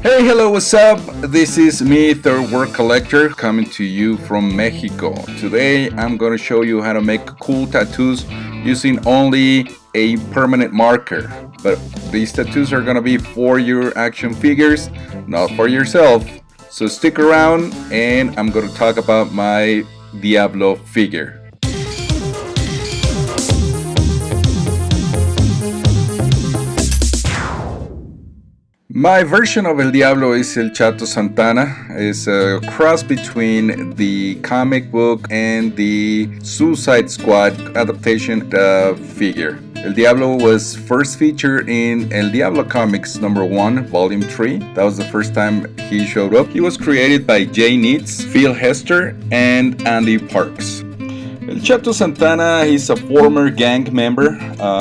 Hey, hello, what's up? This is me, Third World Collector, coming to you from Mexico. Today, I'm gonna show you how to make cool tattoos using only a permanent marker. But these tattoos are gonna be for your action figures, not for yourself. So stick around, and I'm gonna talk about my Diablo figure. My version of El Diablo is El Chato Santana. It's a cross between the comic book and the Suicide Squad adaptation figure. El Diablo was first featured in El Diablo Comics #1, Volume 3. That was the first time he showed up. He was created by Jay Neitz, Phil Hester, and Andy Parks. El Chato Santana, he's a former gang member,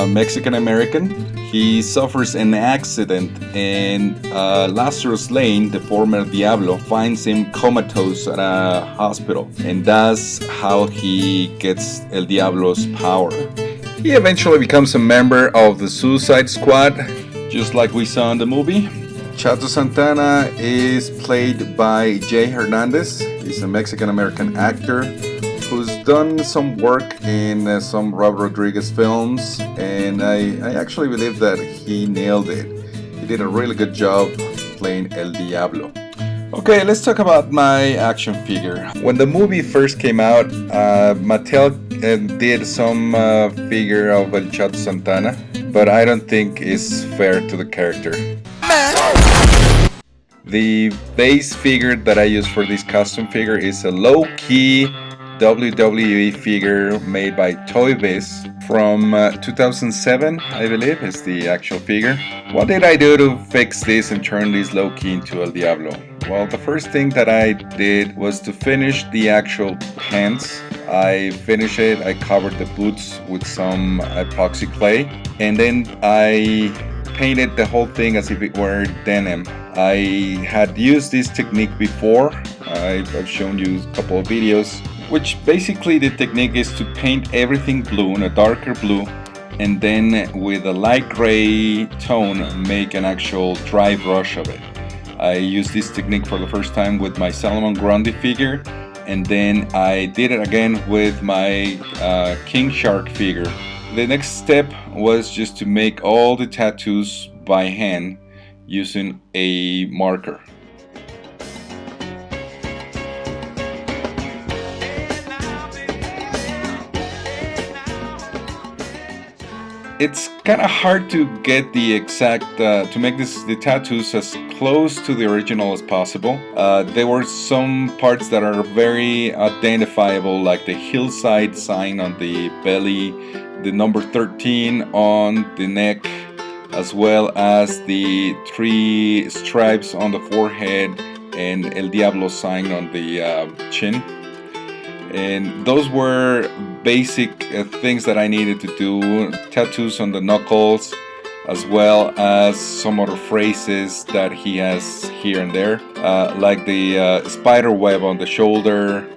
Mexican-American. He suffers an accident and Lazarus Lane, the former Diablo, finds him comatose at a hospital, and that's how he gets El Diablo's power. He eventually becomes a member of the Suicide Squad, just like we saw in the movie. Chato Santana is played by Jay Hernandez. He's a Mexican-American actor who's done some work in some Rob Rodriguez films, and I actually believe that he nailed it. He did a really good job playing El Diablo. Okay, let's talk about my action figure. When the movie first came out, Mattel did some figure of El Chato Santana, but I don't think it's fair to the character. The base figure that I use for this custom figure is a low-key WWE figure made by Toy Biz from 2007, I believe, is the actual figure. What did I do to fix this and turn this low-key into El Diablo? Well, the first thing that I did was to finish the actual pants. I finished it, I covered the boots with some epoxy clay, and then I painted the whole thing as if it were denim. I had used this technique before. I've shown you a couple of videos, which basically the technique is to paint everything blue, in a darker blue, and then with a light gray tone make an actual dry brush of it. I used this technique for the first time with my Salomon Grundy figure, and then I did it again with my King Shark figure. The next step was just to make all the tattoos by hand using a marker. It's kind of hard to get the exact, to make the tattoos as close to the original as possible. There were some parts that are very identifiable, like the hillside sign on the belly, the number 13 on the neck, as well as the 3 stripes on the forehead and El Diablo sign on the chin. And those were basic things that I needed to do. Tattoos on the knuckles, as well as some other phrases that he has here and there, like the spider web on the shoulder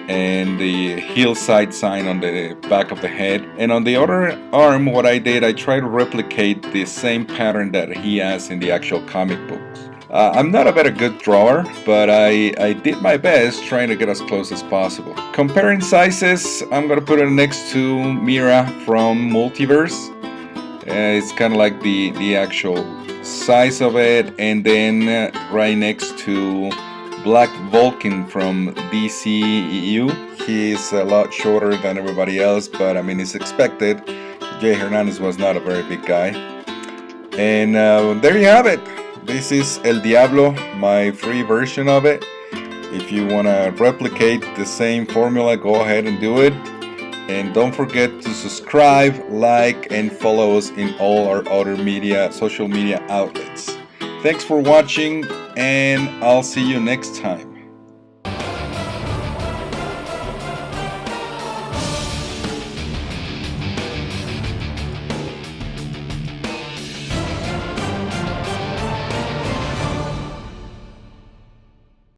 and the hillside sign on the back of the head. And on the other arm, what I did, I tried to replicate the same pattern that he has in the actual comic books. I'm not a very good drawer, but I did my best trying to get as close as possible. Comparing sizes, I'm gonna put it next to Mira from Multiverse. It's kind of like the actual size of it, and then right next to Black Vulcan from DCEU. He's a lot shorter than everybody else, but I mean, it's expected. Jay Hernandez was not a very big guy. And there you have it. This is El Diablo, my free version of it. If you want to replicate the same formula, go ahead and do it. And don't forget to subscribe, like, and follow us in all our other social media outlets. Thanks for watching, and I'll see you next time.